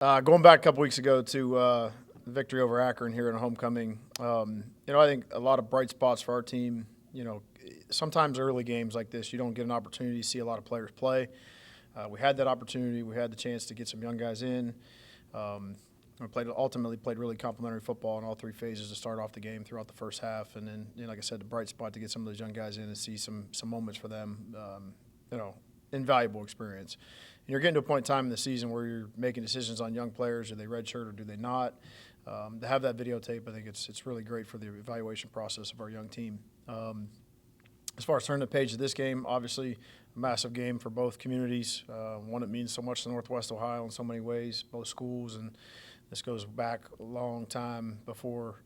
Going back a couple weeks ago to the victory over Akron here in homecoming, I think a lot of bright spots for our team. Sometimes early games like this, you don't get an opportunity to see a lot of players play. We had that opportunity. We had the chance to get some young guys in. We ultimately played really complimentary football in all three phases to start off the game throughout the first half, and then, like I said, the bright spot to get some of those young guys in and see some moments for them. Invaluable experience. And you're getting to a point in time in the season where you're making decisions on young players: do they redshirt or do they not? To have that videotape, I think it's really great for the evaluation process of our young team. As far as turning the page of this game, obviously a massive game for both communities. One that means so much to Northwest Ohio in so many ways, both schools, and this goes back a long time before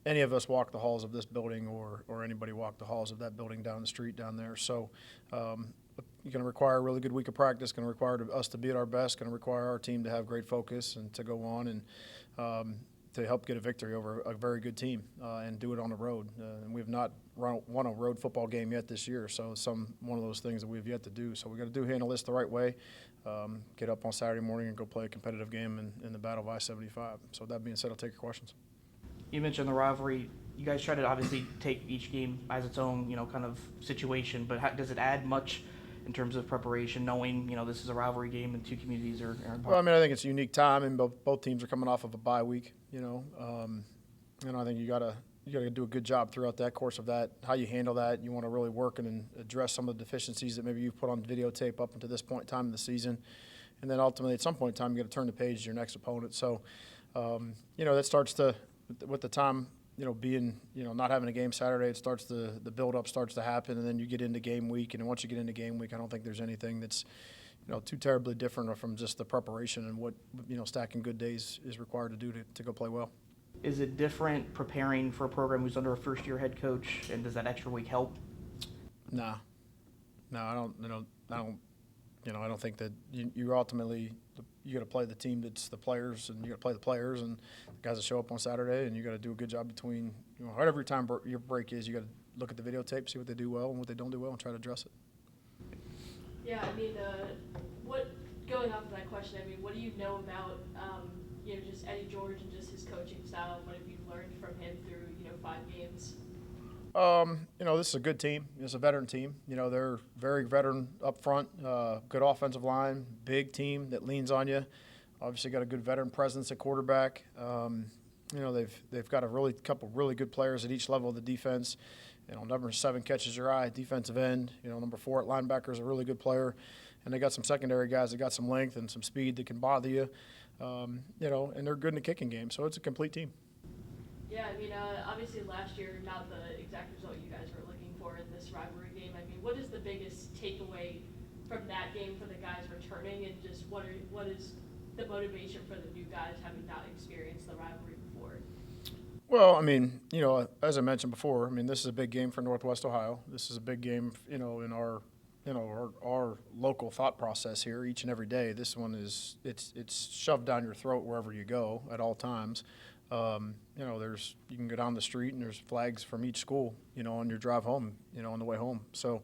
any of us walked the halls of this building or anybody walked the halls of that building down the street down there. So you're going to require a really good week of practice, going to require us to be at our best, going to require our team to have great focus and to go on and to help get a victory over a very good team and do it on the road. And we have not won a road football game yet this year, so it's one of those things that we have yet to do. So we got to handle this the right way, get up on Saturday morning and go play a competitive game in the Battle of I-75. So that being said, I'll take your questions. You mentioned the rivalry. You guys try to obviously take each game as its own, kind of situation, but does it add much in terms of preparation, knowing, this is a rivalry game and two communities are involved? Well, I think it's a unique time, and both teams are coming off of a bye week, I think you gotta do a good job throughout that course of that, how you handle that. You want to really work and address some of the deficiencies that maybe you've put on videotape up until this point in time in the season. And then ultimately at some point in time, you got to turn the page to your next opponent. So, that starts with the time, being, not having a game Saturday, it starts the build-up starts to happen, and then you get into game week. And then once you get into game week, I don't think there's anything that's, too terribly different from just the preparation and what, stacking good days is required to do to go play well. Is it different preparing for a program who's under a first-year head coach, and does that extra week help? No, I don't think that you ultimately you got to play the team that's the players, and you got to play the players and the guys that show up on Saturday, and you got to do a good job between whatever your time your break is. You got to look at the videotape, see what they do well and what they don't do well, and try to address it. Yeah, going off of that question, what do you know about just Eddie George and just his coaching style? What have you learned from him through 5 games? This is a good team. It's a veteran team. They're very veteran up front, good offensive line, big team that leans on you. Obviously got a good veteran presence at quarterback. They've got a couple really good players at each level of the defense. Number 7 catches your eye, defensive end. Number 4 at linebacker is a really good player. And they got some secondary guys that got some length and some speed that can bother you. And they're good in the kicking game. So it's a complete team. Yeah, obviously last year, not the exact result you guys were looking for in this rivalry game. What is the biggest takeaway from that game for the guys returning, and just what is the motivation for the new guys having not experienced the rivalry before? Well, as I mentioned before, this is a big game for Northwest Ohio. This is a big game, in our local thought process here each and every day. This one it's shoved down your throat wherever you go at all times. You can go down the street and there's flags from each school, on your drive home, on the way home. So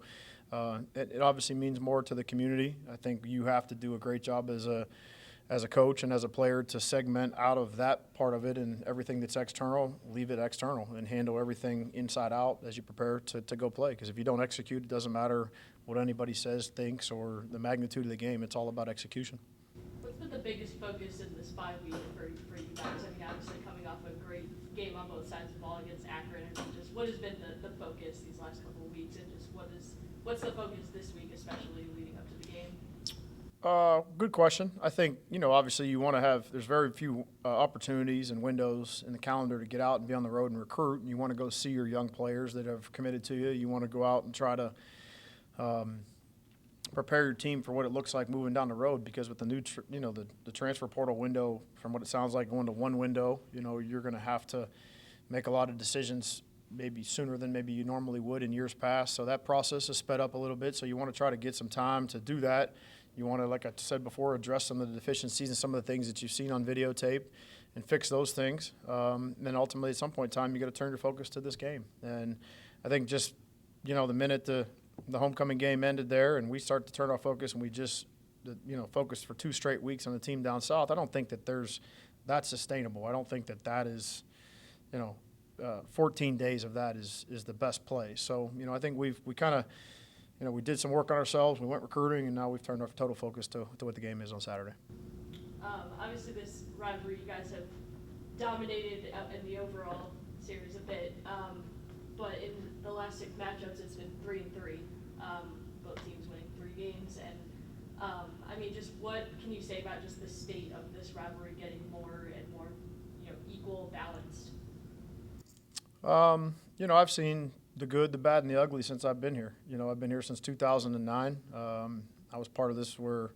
it obviously means more to the community. I think you have to do a great job as a coach and as a player to segment out of that part of it, and everything that's external, leave it external and handle everything inside out as you prepare to go play. Because if you don't execute, it doesn't matter what anybody says, thinks, or the magnitude of the game. It's all about execution. What's been the biggest focus in this 5 week for you guys? Obviously coming off a great game on both sides of the ball against Akron, and just what has been the focus these last couple of weeks, and just what's the focus this week, especially leading up to the game? Good question. I think, obviously you want to have, there's very few opportunities and windows in the calendar to get out and be on the road and recruit. And you want to go see your young players that have committed to you. You want to go out and try to prepare your team for what it looks like moving down the road, because with the new, the transfer portal window, from what it sounds like, going to one window, you're going to have to make a lot of decisions maybe sooner than maybe you normally would in years past. So that process is sped up a little bit. So you want to try to get some time to do that. You want to, like I said before, address some of the deficiencies and some of the things that you've seen on videotape and fix those things. Then ultimately, at some point in time, you got to turn your focus to this game. And I think just, the minute the homecoming game ended there and we start to turn our focus and we just focused for 2 straight weeks on the team down south. I don't think that that's sustainable. I don't think that is, 14 days of that is the best play. So, I think we kind of, we did some work on ourselves. We went recruiting, and now we've turned our total focus to what the game is on Saturday. Obviously, this rivalry, you guys have dominated in the overall series a bit, but in the last 6 matchups, it's been 3-3. Both teams winning 3 games, and just what can you say about just the state of this rivalry getting more and more, equal, balanced? I've seen the good, the bad, and the ugly since I've been here. I've been here since 2009. I was part of this where,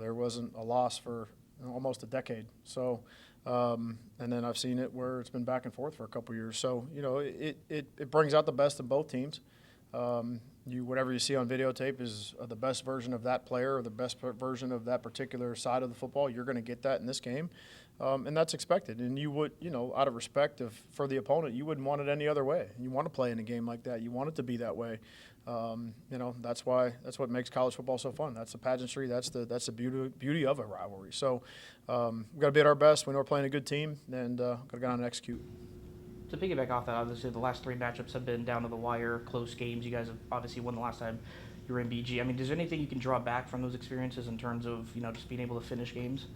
there wasn't a loss for almost a decade. So, and then I've seen it where it's been back and forth for a couple of years. So, it brings out the best of both teams. Whatever you see on videotape is the best version of that player or the best version of that particular side of the football. You're going to get that in this game, and that's expected. And you would, out of respect for the opponent, you wouldn't want it any other way. You want to play in a game like that. You want it to be that way. That's what makes college football so fun. That's the pageantry. That's the beauty of a rivalry. So we've got to be at our best. We know we're playing a good team, and got to go out and execute. To piggyback off that, obviously the last 3 matchups have been down to the wire, close games. You guys have obviously won the last time you were in BG. Is there anything you can draw back from those experiences in terms of, just being able to finish games?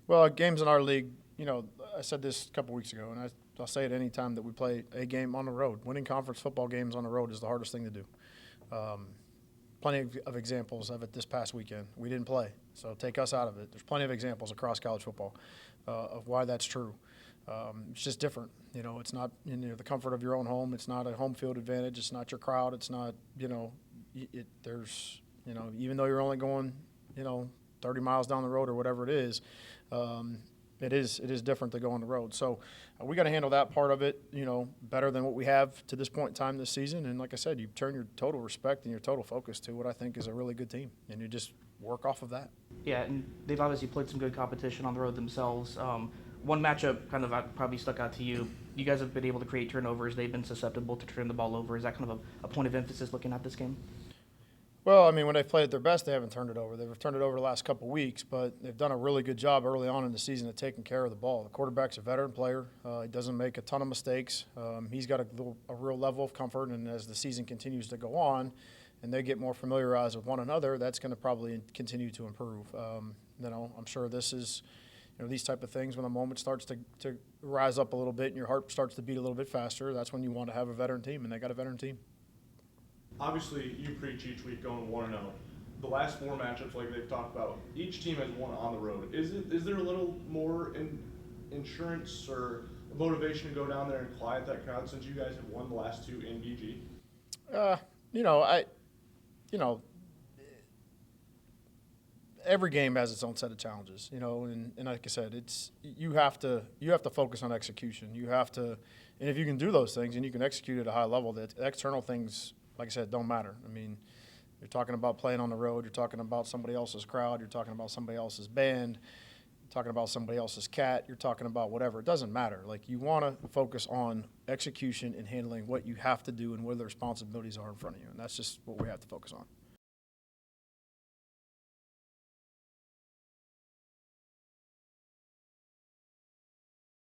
Well, games in our league, I said this a couple weeks ago, and I'll say it any time that we play a game on the road. Winning conference football games on the road is the hardest thing to do. Plenty of examples of it this past weekend. We didn't play, so take us out of it. There's plenty of examples across college football of why that's true. It's just different. It's not the comfort of your own home. It's not a home field advantage. It's not your crowd. It's not, there's, even though you're only going, 30 miles down the road or whatever it is, it is different to go on the road. So we got to handle that part of it, better than what we have to this point in time this season. And like I said, you turn your total respect and your total focus to what I think is a really good team, and you just work off of that. Yeah, and they've obviously played some good competition on the road themselves. One matchup kind of probably stuck out to you. You guys have been able to create turnovers. They've been susceptible to turn the ball over. Is that kind of a point of emphasis looking at this game? Well, when they've played at their best, they haven't turned it over. They've turned it over the last couple of weeks, but they've done a really good job early on in the season of taking care of the ball. The quarterback's a veteran player. He doesn't make a ton of mistakes. He's got a real level of comfort, and as the season continues to go on and they get more familiarized with one another, that's going to probably continue to improve. I'm sure this is – these type of things, when the moment starts to rise up a little bit and your heart starts to beat a little bit faster, that's when you want to have a veteran team, and they got a veteran team. Obviously, you preach each week going 1-0. The last 4 matchups, like they've talked about, each team has won on the road. Is there a little more insurance or motivation to go down there and quiet that crowd since you guys have won the last 2 in BG? Every game has its own set of challenges, and like I said, you have to focus on execution. You have to, and if you can do those things and you can execute at a high level, the external things, like I said, don't matter. You're talking about playing on the road. You're talking about somebody else's crowd. You're talking about somebody else's band. You're talking about somebody else's cat. You're talking about whatever. It doesn't matter. Like, you want to focus on execution and handling what you have to do and what the responsibilities are in front of you, and that's just what we have to focus on.